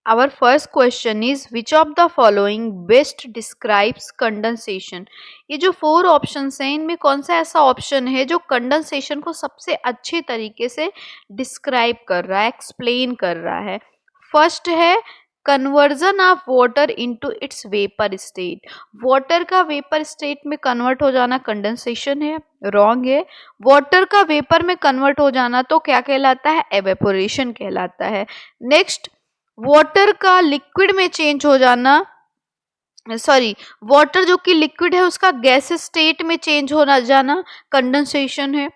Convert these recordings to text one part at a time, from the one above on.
Our first question is which of the following best describes condensation? ये जो 4 options हैं इनमें कौन सा ऐसा ऑप्शन है जो कंडेंसेशन को सबसे अच्छे तरीके से डिस्क्राइब कर रहा है, एक्सप्लेन कर रहा है? फर्स्ट है conversion of water into its vapour state. Water का वेपर स्टेट में कन्वर्ट हो जाना कंडेंसेशन है? रॉन्ग है। वाटर का वेपर में कन्वर्ट हो जाना तो क्या कहलाता है? एवेपोरेशन कहलाता है। नेक्स्ट, वाटर का लिक्विड में चेंज हो जाना, सॉरी, वाटर जो कि लिक्विड है उसका गैस स्टेट में चेंज होना जाना कंडेंसेशन है।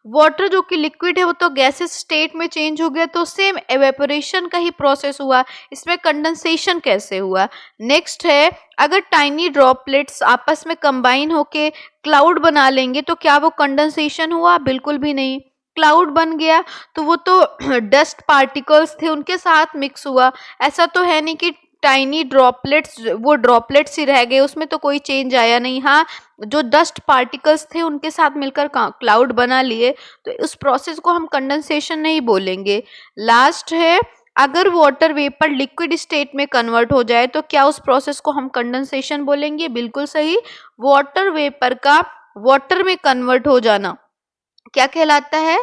वाटर जो कि लिक्विड है वो तो गैस स्टेट में चेंज हो गया तो सेम एवेपोरेशन का ही प्रोसेस हुआ, इसमें कंडेंसेशन कैसे हुआ? नेक्स्ट है अगर टाइनी ड्रॉपलेट्स आपस में कंबाइन होके क्लाउड बना लेंगे तो क्या वो कंडेंसेशन हुआ? बिल्कुल भी नहीं। क्लाउड बन गया तो वो तो डस्ट पार्टिकल्स थे उनके साथ मिक्स हुआ, ऐसा तो है नहीं कि टाइनी ड्रॉपलेट्स वो ड्रॉपलेट्स ही रह गए, उसमें तो कोई चेंज आया नहीं। हाँ, जो डस्ट पार्टिकल्स थे उनके साथ मिलकर क्लाउड बना लिए तो उस प्रोसेस को हम कंडेंसेशन नहीं बोलेंगे। लास्ट है अगर वाटर वेपर लिक्विड स्टेट में कन्वर्ट हो जाए तो क्या उस प्रोसेस को हम कंडेंसेशन बोलेंगे? बिल्कुल सही। वाटर वेपर का वाटर में कन्वर्ट हो जाना क्या कहलाता है?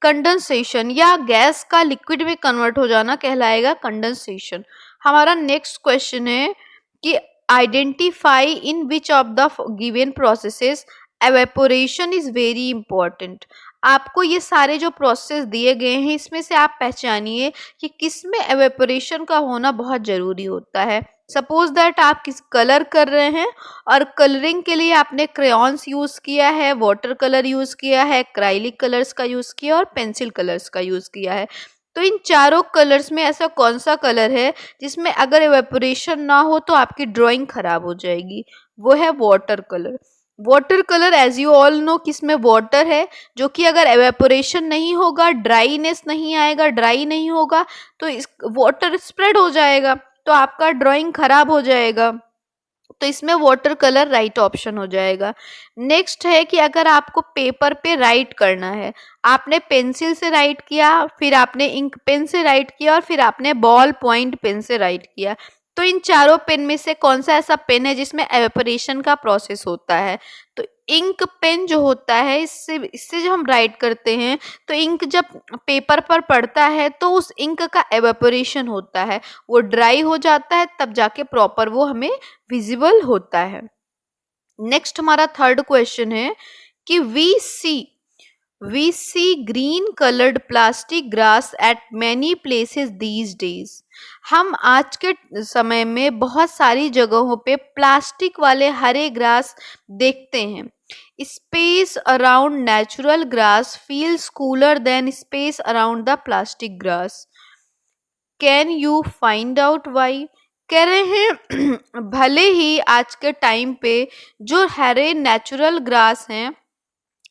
कंडेंसेशन। या गैस का लिक्विड में कन्वर्ट हो जाना कहलाएगा कंडेंसेशन। हमारा नेक्स्ट क्वेश्चन है कि identify in which of the given processes evaporation is very important. आपको ये सारे जो प्रोसेस दिए गए हैं इसमें से आप पहचानिए कि किस में एवेपोरेशन का होना बहुत जरूरी होता है। सपोज दैट आप किस कलर कर रहे हैं और कलरिंग के लिए आपने क्रेयॉन्स यूज किया है, वाटर कलर यूज किया है, एक्राइलिक कलर्स का यूज किया और पेंसिल कलर्स का यूज किया है। तो इन चारों कलर्स में ऐसा कौन सा कलर है जिसमें अगर एवेपोरेशन ना हो तो आपकी ड्राइंग खराब हो जाएगी? वो है water colour. Water colour as you all know किसमें वाटर है जो कि अगर एवेपोरेशन नहीं होगा, ड्राईनेस नहीं आएगा, ड्राई नहीं होगा तो इस वाटर स्प्रेड हो जाएगा तो आपका ड्राइंग खराब हो जाएगा। तो इसमें वाटर कलर राइट ऑप्शन हो जाएगा। नेक्स्ट है कि अगर आपको पेपर पे राइट करना है, आपने पेंसिल से राइट किया, फिर आपने इंक पेन से राइट किया और फिर आपने बॉल पॉइंट पेन से राइट किया, तो इन चारों पेन में से कौन सा ऐसा पेन है जिसमें एवेपोरेशन का प्रोसेस होता है? तो इंक पेन जो होता है इससे जब हम राइट करते हैं तो इंक जब पेपर पर पड़ता है तो उस इंक का एवेपोरेशन होता है, वो ड्राई हो जाता है तब जाके प्रॉपर वो हमें विजिबल होता है। नेक्स्ट हमारा थर्ड क्वेश्चन है कि we see green coloured plastic grass at many places these days. हम आज के समय में बहुत सारी जगहों पे प्लास्टिक वाले हरे ग्रास देखते हैं। Space around natural grass feels cooler than space around the plastic grass. Can you find out why? कह रहे हैं भले ही आज के टाइम पे जो हरे नेचुरल ग्रास हैं,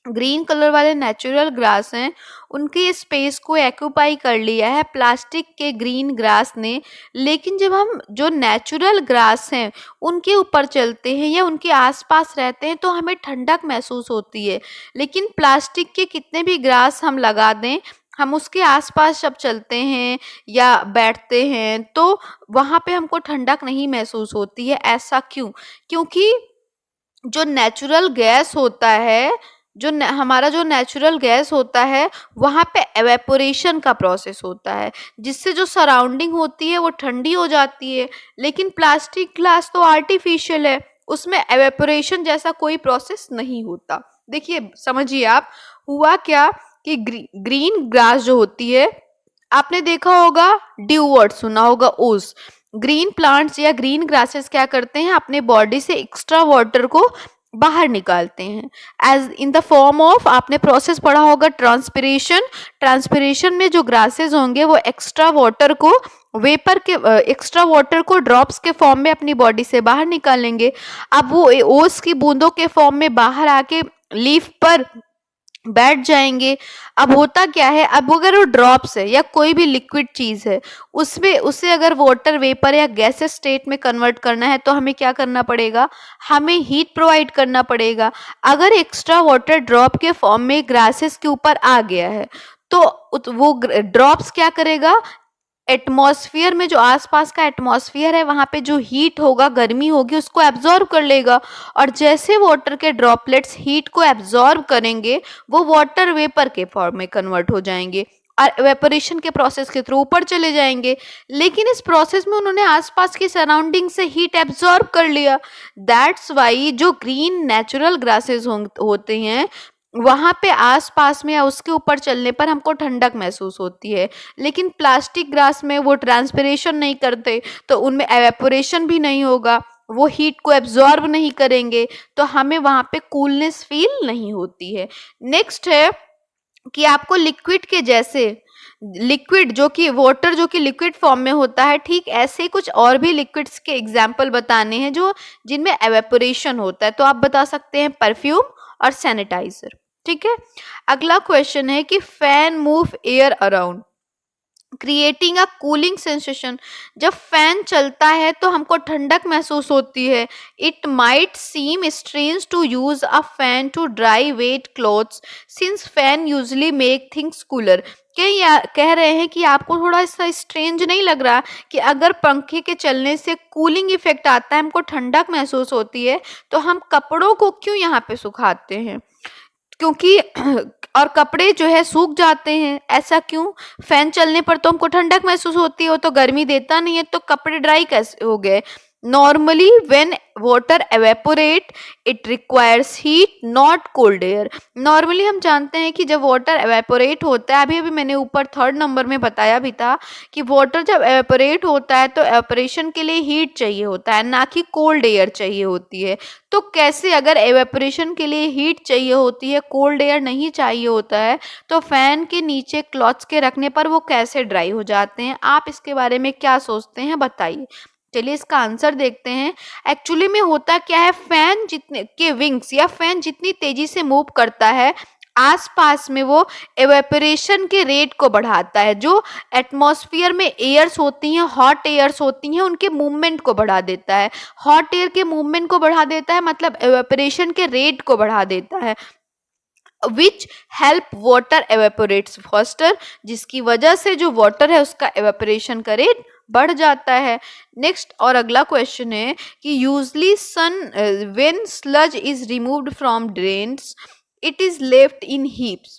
ग्रीन कलर वाले नेचुरल ग्रास हैं, उनके स्पेस को एक्यूपाई कर लिया है प्लास्टिक के ग्रीन ग्रास ने, लेकिन जब हम जो नेचुरल ग्रास हैं उनके ऊपर चलते हैं या उनके आसपास रहते हैं तो हमें ठंडक महसूस होती है। लेकिन प्लास्टिक के कितने भी ग्रास हम लगा दें, हम उसके आसपास जब चलते हैं या बैठते हैं तो वहाँ पे हमको ठंडक नहीं महसूस होती है। ऐसा क्यों? क्योंकि जो नेचुरल गैस होता है, हमारा जो नेचुरल गैस होता है वहाँ पे एवेपोरेशन का प्रोसेस होता है जिससे जो सराउंडिंग होती है वो ठंडी हो जाती है। लेकिन प्लास्टिक ग्लास तो आर्टिफिशियल है, उसमें एवेपोरेशन जैसा कोई प्रोसेस नहीं होता। देखिए समझिए आप, हुआ क्या कि ग्रीन ग्रास जो होती है, आपने देखा होगा ड्यू वर्ड सुना होगा ओस। ग्रीन प्लांट्स या ग्रीन ग्रासेस क्या करते हैं, अपने बॉडी से एक्स्ट्रा वाटर को बाहर निकालते हैं as in the form of, आपने प्रोसेस पढ़ा होगा ट्रांसपिरेशन। ट्रांसपिरेशन में जो ग्रासेस होंगे वो एक्स्ट्रा वाटर को वेपर के एक्स्ट्रा वाटर को ड्रॉप्स के फॉर्म में अपनी बॉडी से बाहर निकालेंगे। अब वो ओस की बूंदों के फॉर्म में बाहर आके लीफ पर बैठ जाएंगे। अब होता क्या है, अब अगर वो ड्रॉप्स है या कोई भी लिक्विड चीज है उसमें उसे अगर वाटर वेपर या गैसेस स्टेट में कन्वर्ट करना है तो हमें क्या करना पड़ेगा, हमें हीट प्रोवाइड करना पड़ेगा। अगर एक्स्ट्रा वाटर ड्रॉप के फॉर्म में ग्रासेस के ऊपर आ गया है तो वो ड्रॉप्स क्या करेगा, एटमॉस्फेयर में जो आसपास का एटमॉस्फेयर है वहां पे जो हीट होगा, गर्मी होगी, उसको एब्जॉर्ब कर लेगा। और जैसे वाटर के ड्रॉपलेट्स हीट को एब्जॉर्ब करेंगे वो वाटर वेपर के फॉर्म में कन्वर्ट हो जाएंगे और एवेपोरेशन के प्रोसेस के थ्रू ऊपर चले जाएंगे। लेकिन इस प्रोसेस में उन्होंने आसपास की सराउंडिंग से हीट एब्जॉर्ब कर लिया। दैट्स वाई जो ग्रीन नेचुरल ग्रासेस होते हैं वहां पे आस-पास में या उसके ऊपर चलने पर हमको ठंडक महसूस होती है। लेकिन प्लास्टिक ग्रास में वो ट्रांसपिरेशन नहीं करते, तो उनमें एवेपोरेशन भी नहीं होगा, वो हीट को एब्जॉर्ब नहीं करेंगे, तो हमें वहां पे कूलनेस फील नहीं होती है। नेक्स्ट है कि आपको लिक्विड के जैसे लिक्विड जो कि वाटर जो कि लिक्विड फॉर्म में होता है, ठीक ऐसे कुछ और भी लिक्विड्स के एग्जाम्पल बताने हैं जो जिनमें एवेपोरेशन होता है। तो आप बता सकते हैं परफ्यूम और सैनिटाइजर। ठीक है, अगला क्वेश्चन है कि fan move air around creating a cooling sensation. जब फैन चलता है तो हमको ठंडक महसूस होती है। It might seem strange to use a fan to dry wet clothes since fan usually make things cooler. कह रहे हैं कि आपको थोड़ा सा स्ट्रेंज नहीं लग रहा कि अगर पंखे के चलने से कूलिंग इफेक्ट आता है, हमको ठंडक महसूस होती है, तो हम कपड़ों को क्यों यहाँ पे सुखाते हैं? क्योंकि और कपड़े जो है सूख जाते हैं। ऐसा क्यों? फैन चलने पर तो हमको ठंडक महसूस होती है, वो तो गर्मी देता नहीं है, तो कपड़े ड्राई कैसे हो गए? Normally when water evaporate it requires heat not cold air. Normally हम जानते हैं कि जब वाटर एवेपोरेट होता है, अभी अभी मैंने ऊपर 3rd नंबर में बताया भी था कि वाटर जब एवेपोरेट होता है तो एवेपोरेशन के लिए हीट चाहिए होता है, ना कि कोल्ड एयर चाहिए होती है। तो कैसे, अगर एवेपोरेशन के लिए हीट चाहिए होती है, कोल्ड एयर नहीं चाहिए होता है, तो फैन के नीचे क्लॉथ्स के रखने पर वो कैसे ड्राई हो जाते हैं? आप इसके बारे में क्या सोचते हैं, बताइए। चलिए इसका आंसर देखते हैं। एक्चुअली में होता क्या है, फैन जितने के विंग्स या फैन जितनी तेजी से मूव करता है, आसपास में वो एवेपोरेशन के रेट को बढ़ाता है। जो एटमॉस्फेयर में एयर्स होती हैं, हॉट एयर्स होती हैं, उनके मूवमेंट को बढ़ा देता है। हॉट एयर के मूवमेंट को बढ़ा देता है मतलब एवेपोरेशन के रेट को बढ़ा देता है, which help water evaporates faster, जिसकी वजह से जो वाटर है उसका एवेपोरेशन का रेट बढ़ जाता है। नेक्स्ट और अगला क्वेश्चन है कि usually sun when sludge is removed from drains it is left in heaps.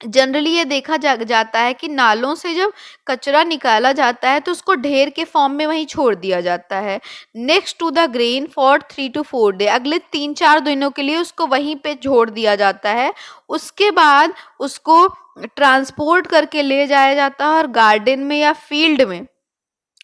Generally ये देखा जाता है कि नालों से जब कचरा निकाला जाता है तो उसको ढेर के फॉर्म में वहीं छोड़ दिया जाता है। Next to the grain for 3 to 4 day, अगले 3-4 दिनों के लिए उसको वहीं पे छोड़ दिया जाता है। उसके बाद उसको ट्रांसपोर्ट करके ले जाया जाता है और गार्डन में या फील्ड में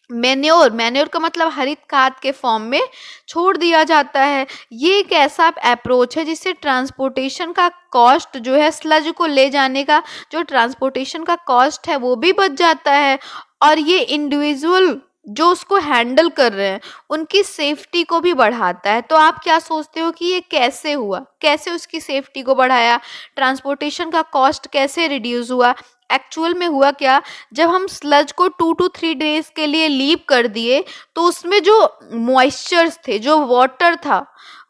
मैन्योर का मतलब हरित खाद के फॉर्म में छोड़ दिया जाता है। ये एक ऐसा अप्रोच है जिससे ट्रांसपोर्टेशन का कॉस्ट जो है, स्लज को ले जाने का जो ट्रांसपोर्टेशन का कॉस्ट है वो भी बच जाता है, और ये इंडिविजुअल जो उसको हैंडल कर रहे हैं उनकी सेफ्टी को भी बढ़ाता है। तो आप क्या सोचते हो कि ये कैसे हुआ, कैसे उसकी सेफ्टी को बढ़ाया, ट्रांसपोर्टेशन का कॉस्ट कैसे रिड्यूस हुआ? एक्चुअल में हुआ क्या, जब हम स्लज को 2 to 3 डेज के लिए लीव कर दिए तो उसमें जो मॉइस्चर्स थे, जो वाटर था,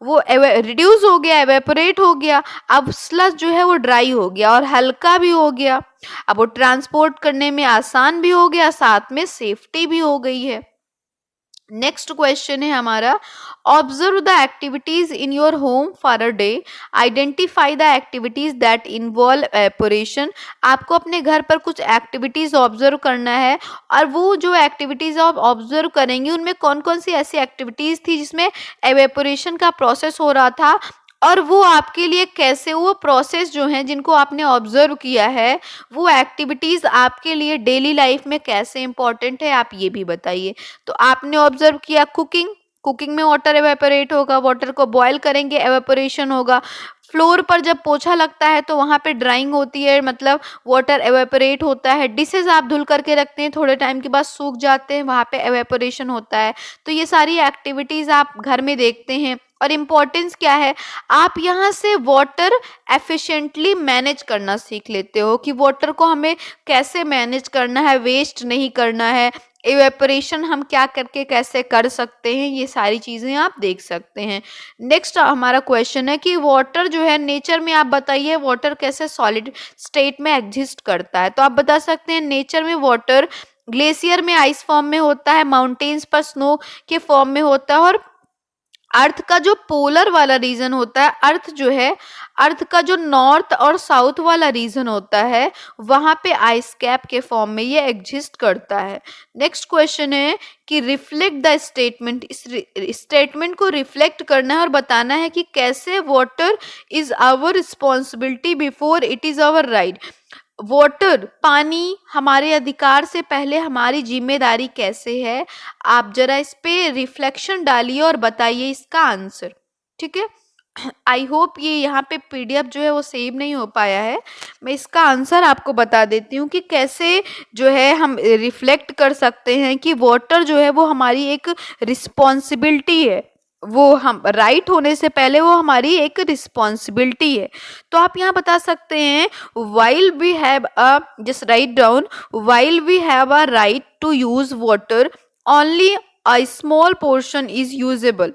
वो रिड्यूस हो गया, एवेपोरेट हो गया। अब स्लज जो है वो ड्राई हो गया और हल्का भी हो गया। अब वो ट्रांसपोर्ट करने में आसान भी हो गया, साथ में सेफ्टी भी हो गई है। नेक्स्ट क्वेश्चन है हमारा, observe the activities in your home for a day, identify the activities that involve evaporation. आपको अपने घर पर कुछ एक्टिविटीज ऑब्जर्व करना है, और वो जो एक्टिविटीज आप ऑब्जर्व करेंगे उनमें कौन कौन सी ऐसी एक्टिविटीज थी जिसमें एवेपोरेशन का प्रोसेस हो रहा था, और वो आपके लिए कैसे, वो प्रोसेस जो हैं जिनको आपने ऑब्जर्व किया है, वो एक्टिविटीज़ आपके लिए डेली लाइफ में कैसे इंपॉर्टेंट है, आप ये भी बताइए। तो आपने ऑब्जर्व किया कुकिंग, कुकिंग में वाटर एवेपोरेट होगा, वाटर को बॉयल करेंगे, एवेपोरेशन होगा। फ्लोर पर जब पोछा लगता है तो वहाँ पे ड्राइंग होती है, मतलब वाटर एवेपोरेट होता है। डिशेज आप धुल करके रखते हैं, थोड़े टाइम के बाद सूख जाते हैं, वहाँ पे एवेपोरेशन होता है। तो ये सारी एक्टिविटीज़ आप घर में देखते हैं। और इम्पोर्टेंस क्या है, आप यहाँ से वाटर एफिशिएंटली मैनेज करना सीख लेते हो कि वाटर को हमें कैसे मैनेज करना है, वेस्ट नहीं करना है, इवेपोरेशन हम क्या करके कैसे कर सकते हैं, ये सारी चीज़ें आप देख सकते हैं। नेक्स्ट हमारा क्वेश्चन है कि वाटर जो है नेचर में, आप बताइए वाटर कैसे सॉलिड स्टेट में एग्जिस्ट करता है। तो आप बता सकते हैं नेचर में वाटर ग्लेशियर में आइस फॉर्म में होता है, माउंटेन्स पर स्नो के फॉर्म में होता है, और अर्थ का जो पोलर वाला रीजन होता है, अर्थ जो है, अर्थ का जो नॉर्थ और साउथ वाला रीजन होता है, वहां पे आइस कैप के फॉर्म में ये एग्जिस्ट करता है। नेक्स्ट क्वेश्चन है कि रिफ्लेक्ट द स्टेटमेंट, इस स्टेटमेंट को रिफ्लेक्ट करना है और बताना है कि कैसे water is our responsibility before it is our right. Water, पानी हमारे अधिकार से पहले हमारी जिम्मेदारी कैसे है, आप जरा इस पे रिफ्लेक्शन डालिए और बताइए इसका आंसर। ठीक है, आई होप ये यहाँ पे पीडीएफ जो है वो सेव नहीं हो पाया है। मैं इसका आंसर आपको बता देती हूँ कि कैसे जो है हम रिफ्लेक्ट कर सकते हैं कि वाटर जो है वो हमारी एक रिस्पॉन्सिबिलिटी है, वो हम राइट होने से पहले वो हमारी एक रिस्पॉन्सिबिलिटी है। तो आप यहाँ बता सकते हैं while we have a, just write down, while we have a right to use water, only a small portion is usable.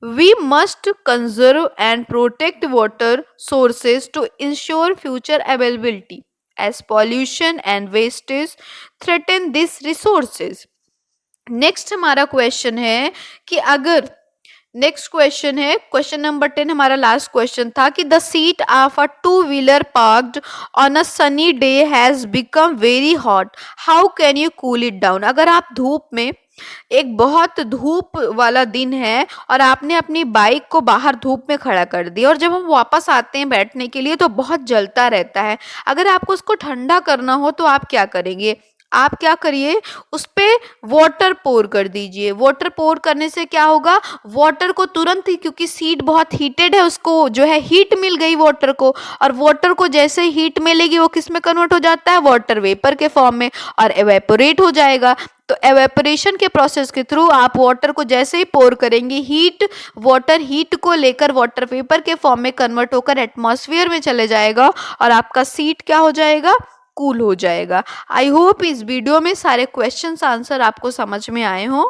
We must conserve and protect water sources to ensure future availability, as pollution and wastage threaten these resources. Next हमारा question है कि अगर, next question है question number 10, हमारा last question था कि the seat of a two wheeler parked on a sunny day has become very hot, how can you cool it down. अगर आप धूप में, एक बहुत धूप वाला दिन है और आपने अपनी बाइक को बाहर धूप में खड़ा कर दिया, और जब हम वापस आते हैं बैठने के लिए तो बहुत जलता रहता है, अगर आपको उसको ठंडा करना हो तो आप क्या करेंगे, आप क्या करिए, उस पे वाटर पोर कर दीजिए। वाटर पोर करने से क्या होगा, वाटर को तुरंत ही, क्योंकि सीट बहुत हीटेड है, उसको जो है हीट मिल गई वाटर को, और वाटर को जैसे हीट मिलेगी वो किस में कन्वर्ट हो जाता है, वाटर वेपर के फॉर्म में, और एवेपोरेट हो जाएगा। तो एवेपोरेशन के प्रोसेस के थ्रू आप वाटर को जैसे ही पोर करेंगे, हीट, वाटर हीट को लेकर वाटर वेपर के फॉर्म में कन्वर्ट होकर एटमॉस्फेयर में चले जाएगा और आपका सीट क्या हो जाएगा, कूल हो जाएगा। आई होप इस वीडियो में सारे क्वेश्चंस आंसर आपको समझ में आए हों।